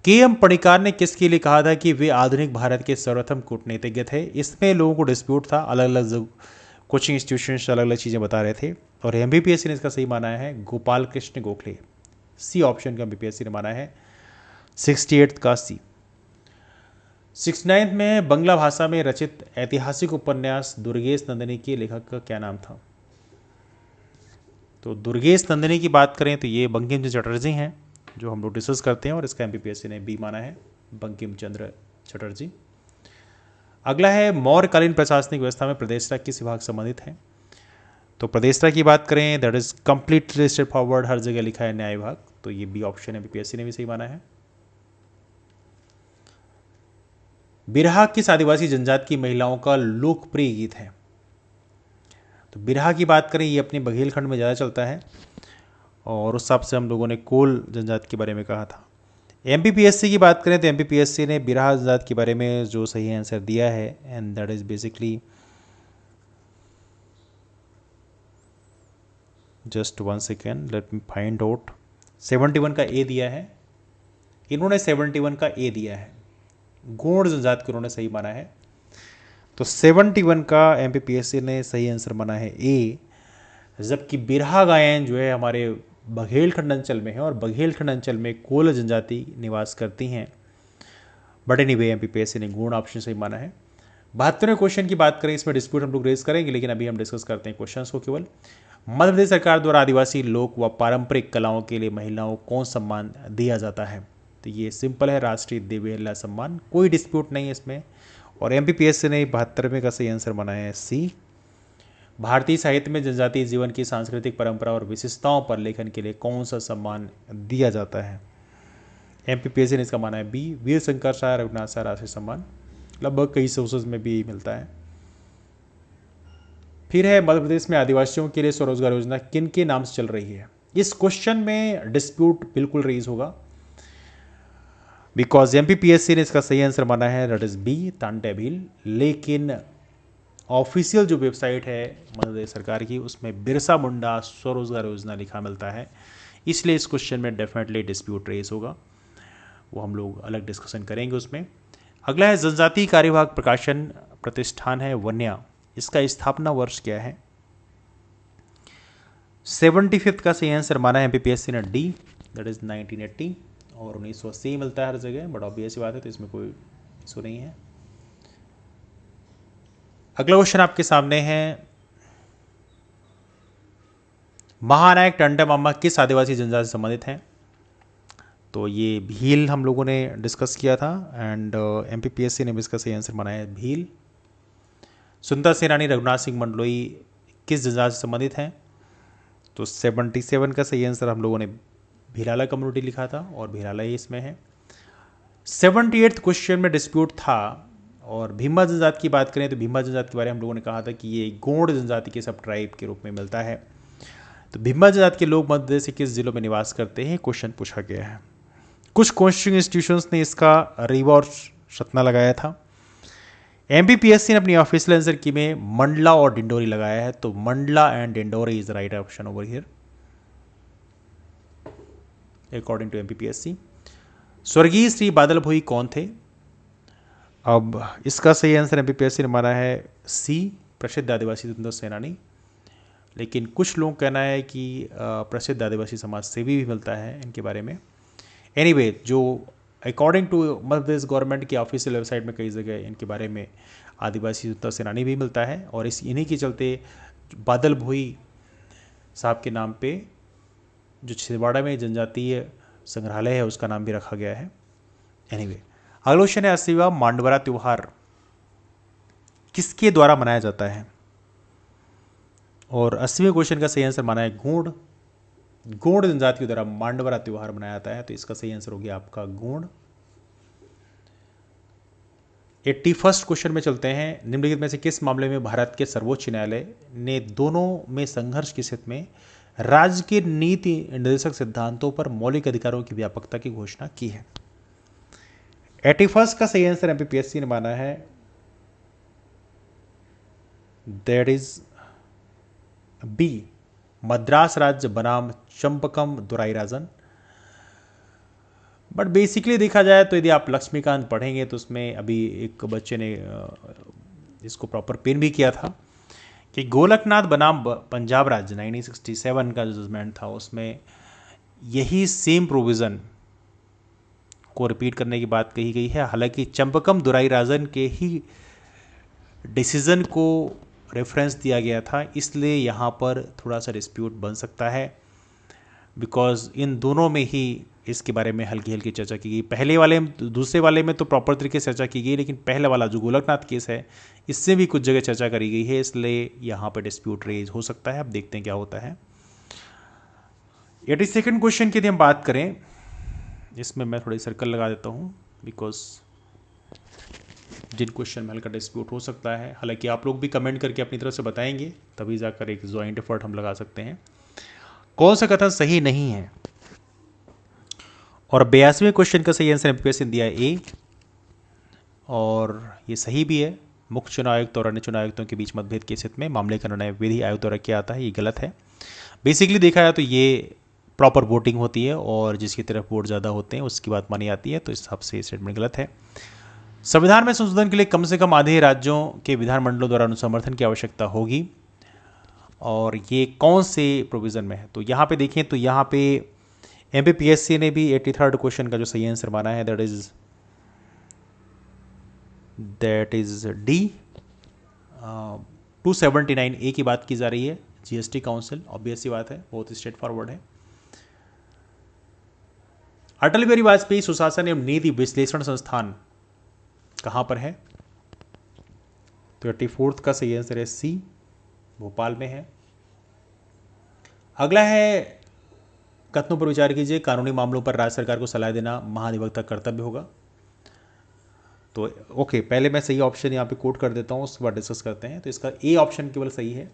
के.एम. पणिकार ने किसके लिए कहा था कि वे आधुनिक भारत के सर्वप्रथम कूटनीतिज्ञ थे? इसमें लोगों को डिस्प्यूट था, अलग अलग कोचिंग इंस्टीट्यूशन अलग अलग चीज़ें बता रहे थे, और एमबीपीएससी ने इसका सही माना है गोपाल कृष्ण गोखले। सी ऑप्शन का एमबीपीएससी ने माना है 68 का सी। 69 में बंगला भाषा में रचित ऐतिहासिक उपन्यास दुर्गेश नंदिनी के लेखक का क्या नाम था? तो दुर्गेश नंदिनी की बात करें तो ये बंकिम चंद्र चटर्जी हैं, जो हम लोग डिस्कस करते हैं, और इसका एमपीपीएससी ने बी माना है, बंकिम चंद्र चटर्जी। अगला है मौर्यकालीन प्रशासनिक व्यवस्था में प्रदेशरा किस विभाग संबंधित है? तो प्रदेशरा की बात करें that is completely straightforward, हर जगह लिखा है न्याय विभाग, तो ये बी ऑप्शन एमपीपीएससी ने भी सही माना है। बिरहा किस आदिवासी जनजाति की महिलाओं का लोकप्रिय गीत है? तो बिरहा की बात करें ये अपने बघेलखंड में ज़्यादा चलता है, और उस हिसाब से हम लोगों ने कोल जनजाति के बारे में कहा था। एमपीपीएससी की बात करें तो एमपीपीएससी ने बिरहा जनजाति के बारे में जो सही आंसर दिया है, and that is basically just 1 second, late me find out. 71 का ए दिया है, इन्होंने 71 का ए दिया है, गोंड जनजाति को उन्होंने सही माना है, तो 71 का एमपीपीएससी ने सही आंसर माना है ए। जबकि बिरहा गायन जो है हमारे बघेलखंड अंचल में है, और बघेलखंड अंचल में कोल जनजाति निवास करती हैं, बट एनीवे एमपीपीएससी ने गोंड ऑप्शन सही माना है। 72वें क्वेश्चन की बात करें, इसमें डिस्प्यूट हम लोग रेज करेंगे, लेकिन अभी हम डिस्कस करते हैं क्वेश्चंस को केवल। मध्य प्रदेश सरकार द्वारा आदिवासी लोक व पारंपरिक कलाओं के लिए महिलाओं को कौन सम्मान दिया जाता है? तो ये सिंपल है, राष्ट्रीय देवी ललिता सम्मान, कोई डिस्प्यूट नहीं है इसमें, और एमपीपीएससी ने 72वें का सही आंसर बनाया है सी। भारतीय साहित्य में जनजातीय जीवन की सांस्कृतिक परंपरा और विशेषताओं पर लेखन के लिए कौन सा सम्मान दिया जाता है? एमपीपीएससी ने इसका माना है बी, वीर शंकर शाह रघुनाथ शाह राष्ट्रीय सम्मान, लगभग कई सोर्सेज में भी मिलता है। फिर है मध्य प्रदेश में आदिवासियों के लिए स्वरोजगार योजना किन के नाम से चल रही है? इस क्वेश्चन में डिस्प्यूट बिल्कुल रेज होगा, बिकॉज एमपीपीएससी ने इसका सही आंसर माना है दैट इज बी, तांटे भील, लेकिन ऑफिशियल जो वेबसाइट है मध्य प्रदेश सरकार की, उसमें बिरसा मुंडा स्वरोजगार योजना लिखा मिलता है, इसलिए इस क्वेश्चन में डेफिनेटली डिस्प्यूट रेज होगा, वो हम लोग अलग डिस्कशन करेंगे उसमें। अगला है जनजातीय कार्यविभाग प्रकाशन प्रतिष्ठान है वन्या, इसका स्थापना वर्ष क्या है? 75 का सही आंसर माना है एमपीपीएससी ने डी, दैट इज 1980, और 1980 मिलता है हर जगह, बट ऑब्वियस बात है, तो इसमें कोई इशू नहीं है। अगला क्वेश्चन आपके सामने है, महानायक टंडन मामा किस आदिवासी जनजाति से संबंधित हैं? तो ये भील हम लोगों ने डिस्कस किया था, एंड एमपीपीएससी ने भी इसका सही आंसर माना है भील। सुंदर सेनानी रघुनाथ सिंह मंडलोई किस जनजाति से संबंधित हैं? तो 77 का सही आंसर हम लोगों ने भीलाला कम्युनिटी लिखा था, और भीलाला ही इसमें है। 78th क्वेश्चन में डिस्प्यूट था, और भीमा जनजाति की बात करें तो भीमा जनजाति के बारे में हम लोगों ने कहा था कि ये गोंड जनजाति के सब ट्राइब के रूप में मिलता है। तो भीमा जनजाति के लोग मध्य प्रदेश के किस जिलों में निवास करते हैं, क्वेश्चन पूछा गया है। कुछ कोचिंग इंस्टीट्यूशंस ने इसका रीवा और सतना लगाया था। एमपीपीएससी ने अपनी ऑफिशियल आंसर की में मंडला और डिंडोरी लगाया है, तो Mandla and Dindori is the right option over here according to MPPSC. स्वर्गीय श्री बादल भोई कौन थे? अब इसका सही आंसर एमपीपीएससी ने माना है सी, प्रसिद्ध आदिवासी स्वतंत्रता सेनानी, लेकिन कुछ लोग कहना है कि प्रसिद्ध आदिवासी समाज सेवी भी मिलता है इनके बारे में। एनीवे जो according to Madhya Pradesh government की ऑफिशियल वेबसाइट में कई जगह इनके बारे में आदिवासी स्वतंत्रता सेनानी भी मिलता है, और इन्हीं के चलते बादल भोई साहब के नाम पे जो छिंदवाड़ा में जनजातीय संग्रहालय है उसका नाम भी रखा गया है। एनीवे अगला क्वेश्चन है, 80वां मांडवरा त्योहार किसके द्वारा मनाया जाता है? और 80वें क्वेश्चन का सही आंसर माना है गोंड, गोंड जनजाति के द्वारा मांडवरा त्योहार मनाया जाता है, तो इसका सही आंसर हो गया आपका गोंड। 81st क्वेश्चन में चलते हैं, निम्नलिखित में से किस मामले में भारत के सर्वोच्च न्यायालय ने दोनों में संघर्ष की स्थिति में राज्य के नीति निर्देशक सिद्धांतों पर मौलिक अधिकारों की व्यापकता की घोषणा की है? 81st का सही आंसर एमपीपीएससी ने माना है दैट इज बी, मद्रास राज्य बनाम चंपकम दुराई राजन। बट बेसिकली देखा जाए तो यदि आप लक्ष्मीकांत पढ़ेंगे तो उसमें अभी एक बच्चे ने इसको प्रॉपर पेन भी किया था कि गोलकनाथ बनाम पंजाब राज्य 1967 का जजमेंट था, उसमें यही सेम प्रोविज़न को रिपीट करने की बात कही गई है। हालांकि चंपकम दुराई राजन के ही डिसीजन को रेफरेंस दिया गया था, इसलिए यहाँ पर थोड़ा सा डिस्प्यूट बन सकता है, बिकॉज इन दोनों में ही इसके बारे में हल्की हल्की चर्चा की गई। पहले वाले दूसरे वाले में तो प्रॉपर तरीके से चर्चा की गई, लेकिन पहले वाला जो गोलकनाथ केस है इससे भी कुछ जगह चर्चा करी गई है, इसलिए यहाँ पर डिस्प्यूट रेज हो सकता है। अब देखते हैं क्या होता है। 82nd क्वेश्चन की यदि हम बात करें, इसमें मैं थोड़ी सर्कल लगा देता हूँ बिकॉज जिन क्वेश्चन में हल्का डिस्प्यूट हो सकता है, हालांकि आप लोग भी कमेंट करके अपनी तरफ से बताएंगे तभी जाकर एक जॉइंट एफर्ट हम लगा सकते हैं। कौन सा कथन सही नहीं है? और 82वें क्वेश्चन का सही आंसर एमपीएससी ने दिया है ए, और ये सही भी है। मुख्य चुनाव आयुक्त और अन्य चुनाव आयुक्तों के बीच मतभेद की स्थिति में मामले का निर्णय विधि आयोग द्वारा किया आता है, ये गलत है। बेसिकली देखा जाए तो ये प्रॉपर वोटिंग होती है और जिसकी तरफ वोट ज़्यादा होते हैं उसकी बात मानी जाती है, तो इस हिसाब से स्टेटमेंट गलत है। संविधान में संशोधन के लिए कम से कम आधे राज्यों के विधानमंडलों द्वारा अनुसमर्थन की आवश्यकता होगी, और ये कौन से प्रोविज़न में है? तो यहाँ पे देखें तो यहाँ पे एमपीपीएससी ने भी 83rd क्वेश्चन का जो सही आंसर माना है दैट इज डी। 279A की बात की जा रही है, जीएसटी काउंसिल, ऑब्वियस सी बात है, बहुत स्ट्रेट फॉरवर्ड है। अटल बिहारी वाजपेयी सुशासन एवं नीति विश्लेषण संस्थान कहाँ पर है? तो 84th का सही आंसर है सी, भोपाल में है। अगला है कथनों पर विचार कीजिए, कानूनी मामलों पर राज्य सरकार को सलाह देना महाधिवक्ता कर्तव्य होगा। तो ओके, पहले मैं सही ऑप्शन यहाँ पे कोट कर देता हूँ, उसके बाद डिस्कस करते हैं। तो इसका ए ऑप्शन केवल सही है,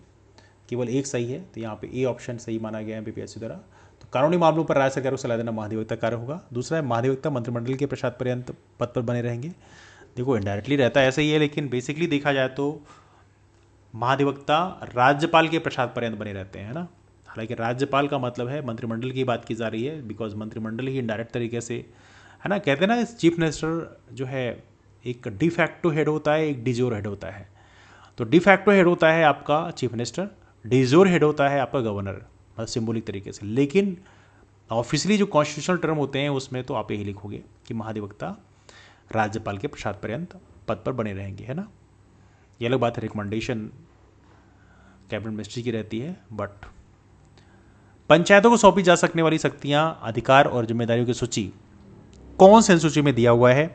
केवल एक सही है, तो यहाँ पे ए ऑप्शन सही माना गया है एमपीपीएससी द्वारा। तो कानूनी मामलों पर राज्य सरकार को सलाह देना महाधिवक्ता कार्य होगा। दूसरा है महाधिवक्ता मंत्रिमंडल के प्रसाद पर्यंत पद पर बने रहेंगे। देखो इनडायरेक्टली रहता है ऐसा ही है, लेकिन बेसिकली देखा जाए तो महाधिवक्ता राज्यपाल के प्रसाद पर्यंत बने रहते हैं, है ना। हालांकि राज्यपाल का मतलब है मंत्रिमंडल की बात की जा रही है, बिकॉज मंत्रिमंडल ही इनडायरेक्ट तरीके से, है ना, कहते हैं ना चीफ मिनिस्टर जो है एक डिफैक्टो हेड होता है, एक डिजोर हेड होता है। तो डिफैक्टो हेड होता है आपका चीफ मिनिस्टर, डिजोर हेड होता है आपका गवर्नर, मतलब सिंबॉलिक तरीके से। लेकिन ऑफिशियली जो कॉन्स्टिट्यूशनल टर्म होते हैं उसमें तो आप यही लिखोगे कि महाधिवक्ता राज्यपाल के प्रसाद पर्यंत पद पर बने रहेंगे, है ना। ये अलग बात है, रिकमेंडेशन कैबिनेट मिनिस्ट्री की रहती है। बट पंचायतों को सौंपी जा सकने वाली शक्तियां, अधिकार और जिम्मेदारियों की सूची कौन से सूची में दिया हुआ है?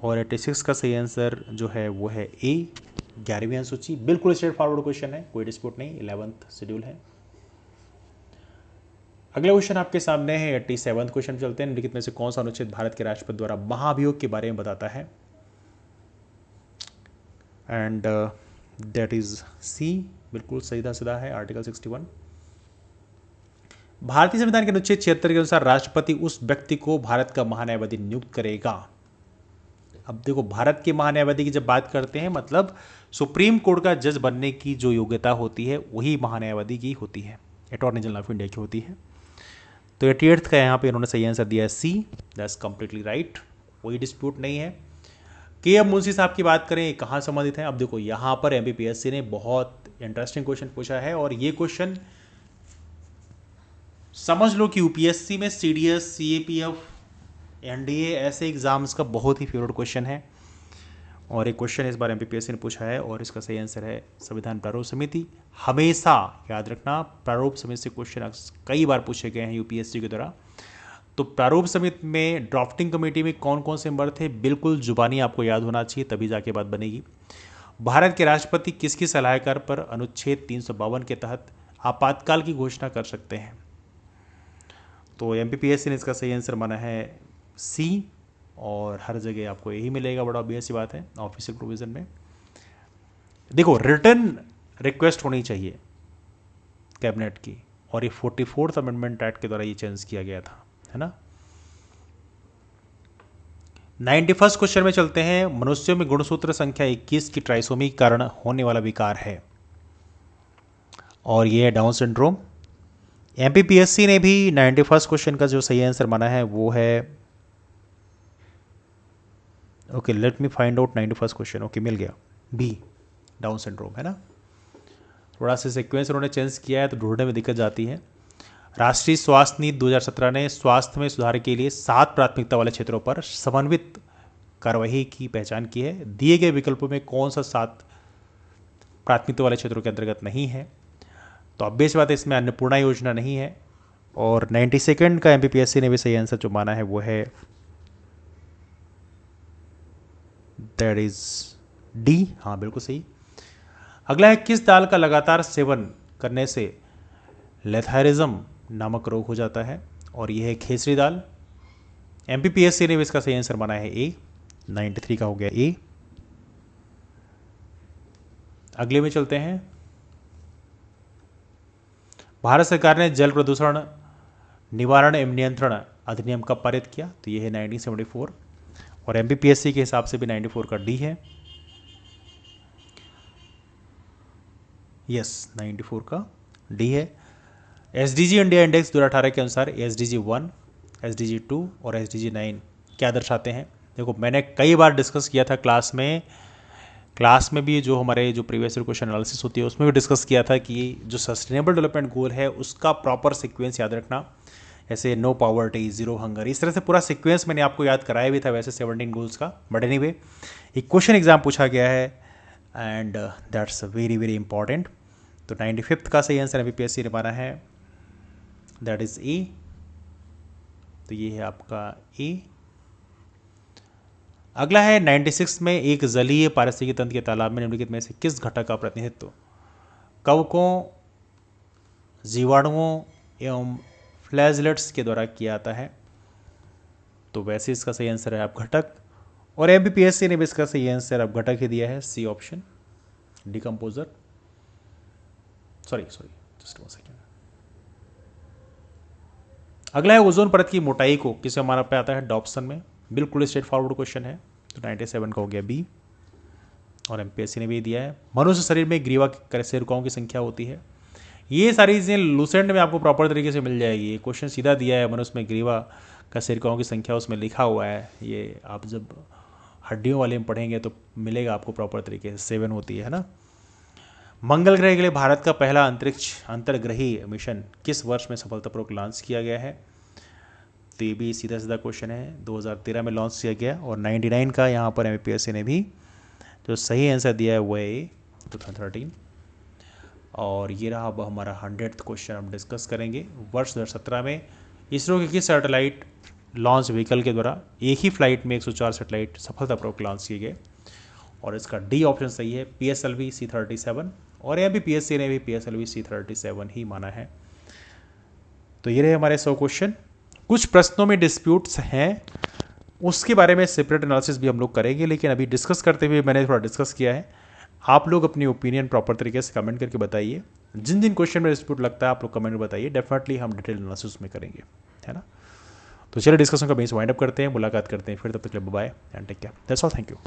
और 86 का सही आंसर जो है वो है ए, 11वीं सूची। बिल्कुल स्ट्रेट फॉरवर्ड क्वेश्चन है, कोई डिस्प्यूट नहीं, 11th शेड्यूल है। अगला क्वेश्चन आपके सामने है 87th क्वेश्चन। चलते हैं, निम्नलिखित में से कौन सा अनुच्छेद भारत के राष्ट्रपति द्वारा महाभियोग के बारे में बताता है? एंड दैट इज सी, बिल्कुल सीधा सीधा है, आर्टिकल 61। भारतीय संविधान के अनुच्छेद 76 के अनुसार राष्ट्रपति उस व्यक्ति को भारत का महान्यायवादी नियुक्त करेगा। अब देखो, भारत के महान्यायवादी की जब बात करते हैं मतलब सुप्रीम कोर्ट का जज बनने की जो योग्यता होती है वही महान्यायवादी की होती है, अटॉर्नी जनरल ऑफ इंडिया की होती है। तो 88th का यहाँ पे इन्होंने सही आंसर दिया है सी, दैट्स कंप्लीटली राइट, कोई डिस्प्यूट नहीं है। के एम मुंशी साहब की बात करें, कहाँ संबंधित है? अब देखो यहाँ पर एमपीपीएससी ने बहुत इंटरेस्टिंग क्वेश्चन पूछा है, और ये क्वेश्चन समझ लो कि यूपीएससी में सीडीएस, सीएपीएफ, एनडीए ऐसे एग्जाम्स का बहुत ही फेवरेट क्वेश्चन है। और एक क्वेश्चन इस बार एमपीपीएससी ने पूछा है, और इसका सही आंसर है संविधान प्रारूप समिति। हमेशा याद रखना, प्रारूप समिति से क्वेश्चन कई बार पूछे गए हैं यूपीएससी के द्वारा। तो प्रारूप समिति में ड्राफ्टिंग कमेटी में कौन कौन से मेंबर थे, बिल्कुल जुबानी आपको याद होना चाहिए, तभी जाके बात बनेगी। भारत के राष्ट्रपति किसकी सलाहकार पर अनुच्छेद 352 के तहत आपातकाल की घोषणा कर सकते हैं? तो एमपीपीएससी ने इसका सही आंसर माना है सी, और हर जगह आपको यही मिलेगा, बड़ा ऑब्वियस सी बात है ऑफिशियल प्रोविजन में। देखो, रिटर्न रिक्वेस्ट होनी चाहिए कैबिनेट की, और ये 44th अमेंडमेंट एक्ट के द्वारा ये चेंज किया गया था, है ना। 91st क्वेश्चन में चलते हैं। मनुष्यों में गुणसूत्र संख्या 21 की ट्राइसोमी के कारण होने वाला विकार है, और ये है डाउन सिंड्रोम। एमपीपीएससी ने भी 91st क्वेश्चन का जो सही आंसर माना है वो है okay, let me find out 91st question. Okay, मिल गया, बी, डाउन सिंड्रोम है ना। थोड़ा सा सीक्वेंस उन्होंने चेंज किया है तो ढूंढने में दिक्कत जाती है। राष्ट्रीय स्वास्थ्य नीति 2017 ने स्वास्थ्य में सुधार के लिए 7 प्राथमिकता वाले क्षेत्रों पर समन्वित कार्यवाही की पहचान की है। दिए गए विकल्पों में कौन सा 7 प्राथमिकता वाले क्षेत्रों के अंतर्गत नहीं है? तो ऑब्वियस बात है, इसमें अन्नपूर्णा योजना नहीं है। और 92nd का एमपीपीएससी ने भी सही आंसर जो माना है वो है दैट इज डी। हाँ, बिल्कुल सही। अगला है, किस दाल का लगातार सेवन करने से लेथायरिज्म नामक रोग हो जाता है? और यह है खेसरी दाल। एमपीपीएससी ने भी इसका सही आंसर माना है ए। 93 का हो गया ए। अगले में चलते हैं। भारत सरकार ने जल प्रदूषण निवारण एवं नियंत्रण अधिनियम कब पारित किया? तो यह है 1974। और एमपीपीएससी के हिसाब से भी 94 का डी है। यस, 94 का डी है। एसडीजी इंडिया इंडेक्स 2018 के अनुसार एसडीजी 1, एसडीजी 2 और एसडीजी 9 क्या दर्शाते हैं? देखो, मैंने कई बार डिस्कस किया था क्लास में भी, जो हमारे जो प्रीवियस ईयर क्वेश्चन एनालिसिस होती है उसमें भी डिस्कस किया था कि जो सस्टेनेबल डेवलपमेंट गोल है उसका प्रॉपर सीक्वेंस याद रखना। ऐसे नो पॉवर्टी, जीरो हंगर, इस तरह से पूरा सीक्वेंस मैंने आपको याद कराया भी था वैसे 17 गोल्स का। बट एनीवे, एक क्वेश्चन एग्जाम पूछा गया है and that's very very important. तो 95th का सही आंसर एमपीपीएससी ने माना है, दैट इज ए। तो ये है आपका ए। अगला है 96 में, एक जलीय पारिस्थितिकी तंत्र के तालाब में निम्नलिखित में से किस घटक का प्रतिनिधित्व कवकों, जीवाणुओं एवं फ्लैजलेट्स के द्वारा किया जाता है? तो वैसे इसका सही आंसर है आप घटक। और एमपीपीएससी ने भी इसका सही आंसर अब घटक ही दिया है, C option, decomposer. Sorry just 1 second. अगला है, ओजोन परत की मोटाई को किसे हमारा पे आता है? डॉप्सन में। बिल्कुल स्ट्रेट फॉरवर्ड क्वेश्चन है। तो 97 का हो गया बी। और एमपीएससी ने भी दिया है, मनुष्य शरीर में ग्रीवा कोशिकाओं की संख्या होती है। ये सारी चीज़ें लूसेंट में आपको प्रॉपर तरीके से मिल जाएगी। ये क्वेश्चन सीधा दिया है, मनुष्य में ग्रीवा कोशिकाओं की संख्या उसमें लिखा हुआ है। ये आप जब हड्डियों वाले में पढ़ेंगे तो मिलेगा आपको प्रॉपर तरीके से, 7 होती है ना। मंगल ग्रह के लिए भारत का पहला अंतर्ग्रही मिशन किस वर्ष में सफलतापूर्वक लॉन्च किया गया है? तो ये भी सीधा सीधा क्वेश्चन है, 2013 में लॉन्च किया गया। और 99 का यहाँ पर एमपीएससी ने भी जो सही आंसर दिया है वो है 2013। और ये रहा अब हमारा 100th क्वेश्चन हम डिस्कस करेंगे। वर्ष 2017 में इसरो के किस सैटेलाइट लॉन्च व्हीकल के द्वारा एक ही फ्लाइट में 104 सैटेलाइट सफलतापूर्वक लॉन्च किए गए? और इसका डी ऑप्शन सही है, PSLV C-37। और एमपीपीएससी ने भी PSLV C-37 ही माना है। तो ये रहे हमारे 100 क्वेश्चन। कुछ प्रश्नों में डिस्प्यूट्स हैं, उसके बारे में सेपरेट एनालिसिस भी हम लोग करेंगे, लेकिन अभी डिस्कस करते हुए मैंने थोड़ा डिस्कस किया है। आप लोग अपनी ओपिनियन प्रॉपर तरीके से कमेंट करके बताइए। जिन जिन क्वेश्चन में डिस्प्यूट लगता है आप लोग कमेंट में बताइए, डेफिनेटली हम डिटेल एनालिसिस में करेंगे, है ना। तो चलिए डिस्कशन का बेस वाइंड अप करते हैं, मुलाकात करते हैं फिर। तब तक के लिए bye and take care, that's all, thank you.